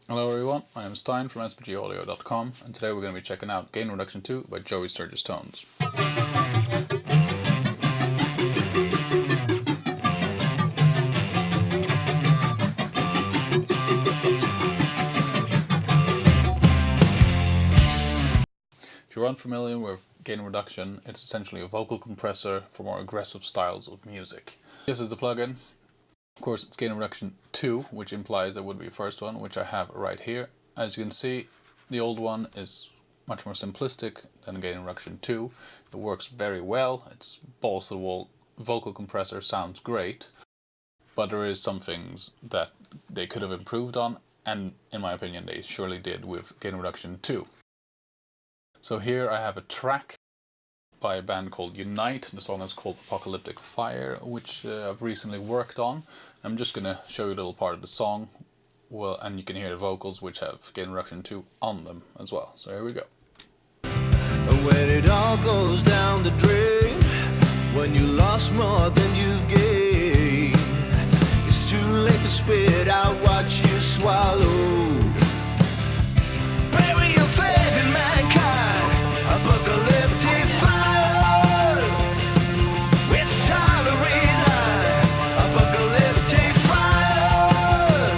Hello everyone, my name is Stijn from SBGaudio.com, and today we're going to be checking out Gain Reduction 2 by Joey Sturgis Tones. If you're unfamiliar with gain reduction, it's essentially a vocal compressor for more aggressive styles of music. This is the plugin. Of course, it's Gain Reduction 2, which implies there would be a first one, which I have right here. As you can see, the old one is much more simplistic than Gain Reduction 2. It works very well. It's balls to the wall vocal compressor, sounds great, but there is some things that they could have improved on, and in my opinion they surely did with Gain Reduction 2. So here I have a track by a band called Unite. The song is called Apocalyptic Fire, which I've recently worked on. I'm just going to show you a little part of the song, and you can hear the vocals, which have Gain Reduction 2 on them as well. So here we go. When it all goes down the drain, when you lost more than you've gained, it's too late to spit out what you swallowed. Bury your faith in mankind, apocalyptic fire. It's time to resign, apocalyptic fire.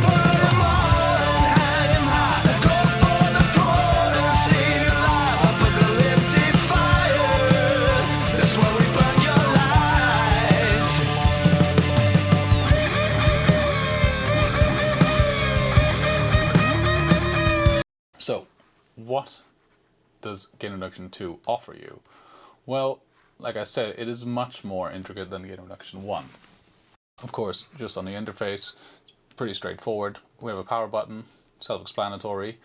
Burn 'em all and hang 'em high. Go for the throne and save your life, apocalyptic fire. That's why we burn your lives. So, what does Gain Reduction 2 offer you? Well, like I said, it is much more intricate than Gain Reduction 1. Of course, just on the interface, it's pretty straightforward. We have a power button, self-explanatory.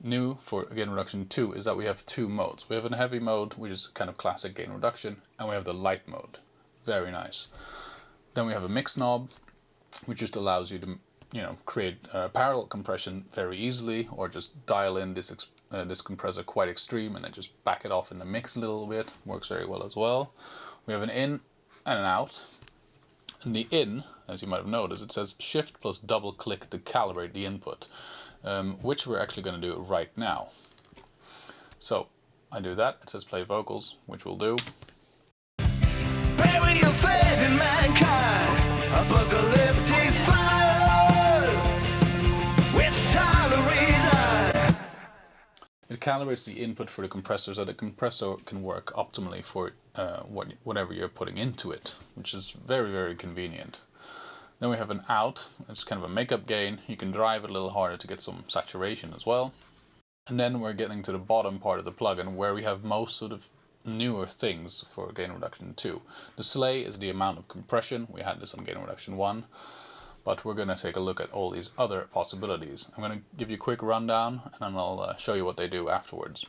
New for Gain Reduction 2 is that we have two modes. We have a heavy mode, which is kind of classic gain reduction, and we have the light mode. Very nice. Then we have a mix knob, which just allows you to create parallel compression very easily, or just dial in this compressor quite extreme and then just back it off in the mix a little bit. Works very well as well. We have an in and an out. And the in, as you might have noticed, it says shift plus double click to calibrate the input, which we're actually going to do right now. So I do that. It says play vocals, which we'll do. Bury your faith in mankind, apocalyptic fire. It's time to resign. It calibrates the input for the compressor so the compressor can work optimally for whatever you're putting into it, which is very, very convenient. Then we have an out. It's kind of a makeup gain. You can drive it a little harder to get some saturation as well. And then we're getting to the bottom part of the plugin, where we have most of the newer things for Gain Reduction 2. The slay is the amount of compression. We had this on Gain Reduction 1. But we're going to take a look at all these other possibilities. I'm going to give you a quick rundown, and then I'll show you what they do afterwards.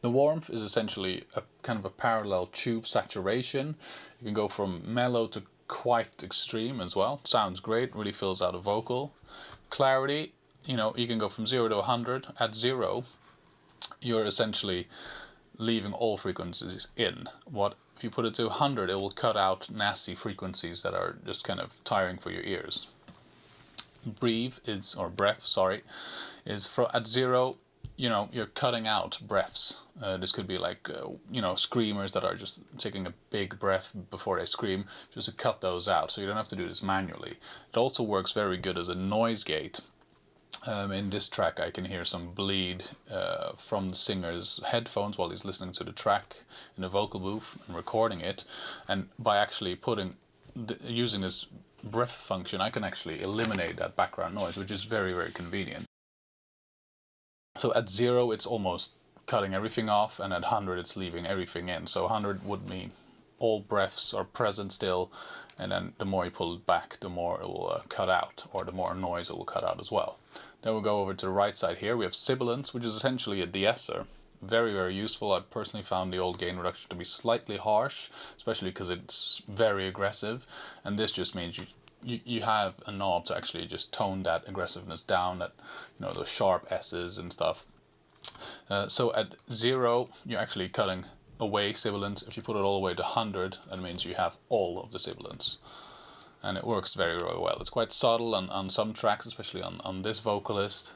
The warmth is essentially a kind of a parallel tube saturation. You can go from mellow to quite extreme as well. Sounds great, really fills out a vocal. Clarity, you can go from 0 to 100. At 0, you're essentially leaving all frequencies in. If you put it to 100, it will cut out nasty frequencies that are just kind of tiring for your ears. Breath is at 0, you're cutting out breaths. This could be like, screamers that are just taking a big breath before they scream, just to cut those out, so you don't have to do this manually. It also works very good as a noise gate. In this track I can hear some bleed from the singer's headphones while he's listening to the track in the vocal booth and recording it, and by actually using this breath function I can actually eliminate that background noise, which is very, very convenient. So at 0 it's almost cutting everything off, and at 100 it's leaving everything in. So 100 would mean all breaths are present still, and then the more you pull it back, the more it will cut out, or the more noise it will cut out as well. Then we'll go over to the right side here. We have sibilance, which is essentially a de-esser. Very, very useful. I personally found the old gain reduction to be slightly harsh, especially because it's very aggressive, and this just means you have a knob to actually just tone that aggressiveness down, that those sharp S's and stuff. So at 0, you're actually cutting away sibilance. If you put it all the way to 100, that means you have all of the sibilance. and it works very, very well. It's quite subtle on some tracks, especially on this vocalist,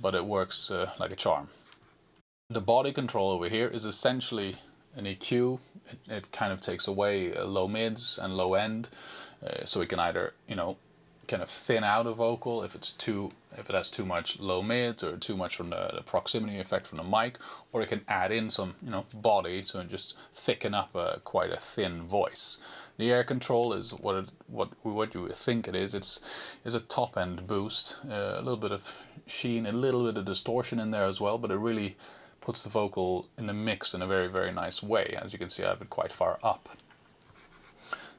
but it works like a charm. The body control over here is essentially an EQ. It kind of takes away low mids and low end, so we can either, you know, kind of thin out a vocal if it has too much low mids or too much from the proximity effect from the mic, or it can add in some, you know, body to just thicken up quite a thin voice. The air control is what you would think it is. It's a top end boost, a little bit of sheen, a little bit of distortion in there as well, but it really puts the vocal in the mix in a very, very nice way. As you can see, I have it quite far up.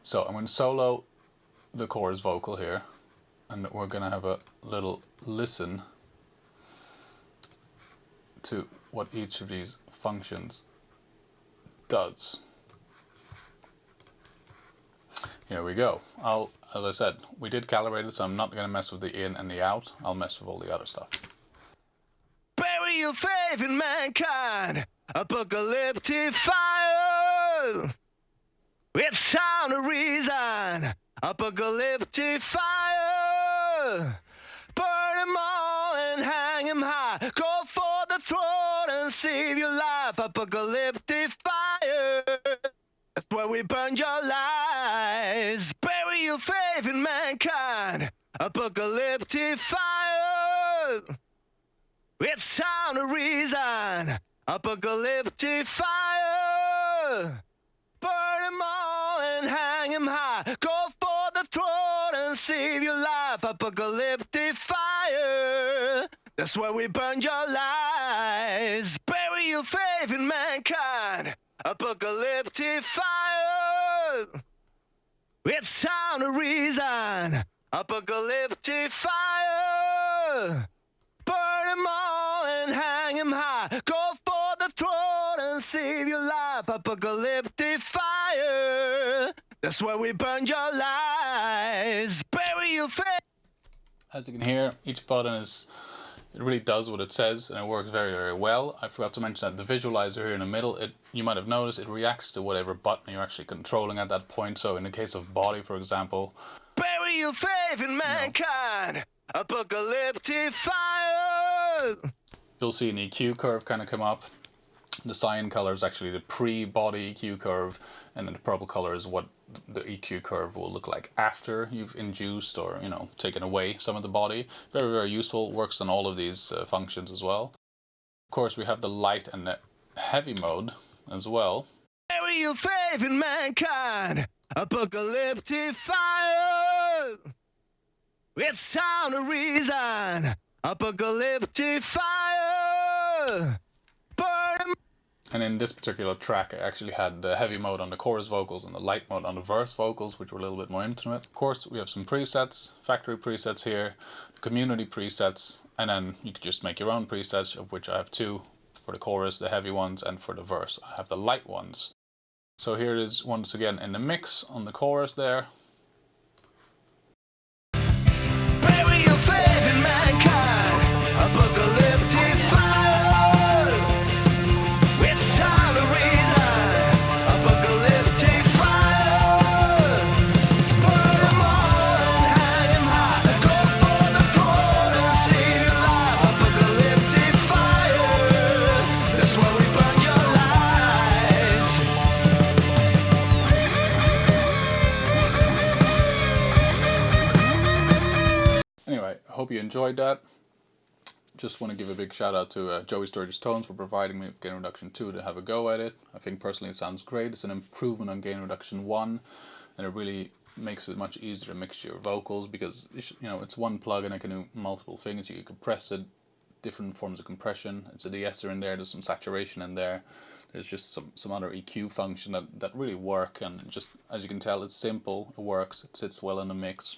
So I'm going to solo the chorus vocal here, and we're going to have a little listen to what each of these functions does. Here we go. As I said, we did calibrate it, so I'm not going to mess with the in and the out. I'll mess with all the other stuff. Bury your faith in mankind, apocalyptic fire. It's time to resign, apocalyptic fire. Burn them all and hang them high. Go for the throne and save your life, apocalyptic fire. That's where we burn your lies. Bury your faith in mankind, apocalyptic fire. It's time to resign, apocalyptic fire. Burn them all and hang them high. Go for the throne and save your life, apocalyptic fire. That's where we burn your lies. Bury your faith in mankind, apocalyptic fire. It's time to resign, apocalyptic fire. Burn them all and hang them high. Go for the throne and save your life, apocalyptic fire. That's where we burn your lies. Bury your faith. As you can hear, each button it really does what it says, and it works very, very well. I forgot to mention that the visualizer here in the middle, you might have noticed it reacts to whatever button you're actually controlling at that point. So in the case of body, for example, bury your faith in mankind, apocalyptic fire. You'll see an EQ curve kind of come up. The cyan color is actually the pre-body EQ curve, and then the purple color is what the EQ curve will look like after you've induced or, you know, taken away some of the body. Very, very useful. Works on all of these functions as well. Of course, we have the light and the heavy mode as well. Bury your faith in mankind, apocalyptic fire. It's time to resign, apocalyptic fire. Burn. And in this particular track, I actually had the heavy mode on the chorus vocals and the light mode on the verse vocals, which were a little bit more intimate. Of course, we have some presets, factory presets here, community presets, and then you can just make your own presets, of which I have two for the chorus, the heavy ones, and for the verse, I have the light ones. So here it is once again in the mix on the chorus there. Bury your faith in mankind, apocalyptic fire. It's time to resign, apocalyptic fire. Burn them all and hang them high. Go for the throne and save your life, apocalyptic fire. That's where we burn your lies. Anyway, I hope you enjoyed that. Just want to give a big shout out to Joey Sturgis Tones for providing me with Gain Reduction 2 to have a go at it. I think personally it sounds great. It's an improvement on Gain Reduction 1, and it really makes it much easier to mix your vocals because, you know, it's one plug and it can do multiple things. You can compress it, different forms of compression. It's a de-esser in there, there's some saturation in there. There's just some other EQ function that really work, and just, as you can tell, it's simple, it works, it sits well in the mix.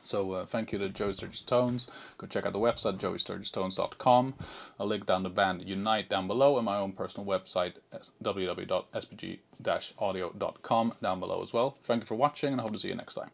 So thank you to Joey Sturgis Tones. Go check out the website, joeysturgistones.com. I'll link down the band Unite down below, and my own personal website, www.sbg-audio.com, down below as well. Thank you for watching, and I hope to see you next time.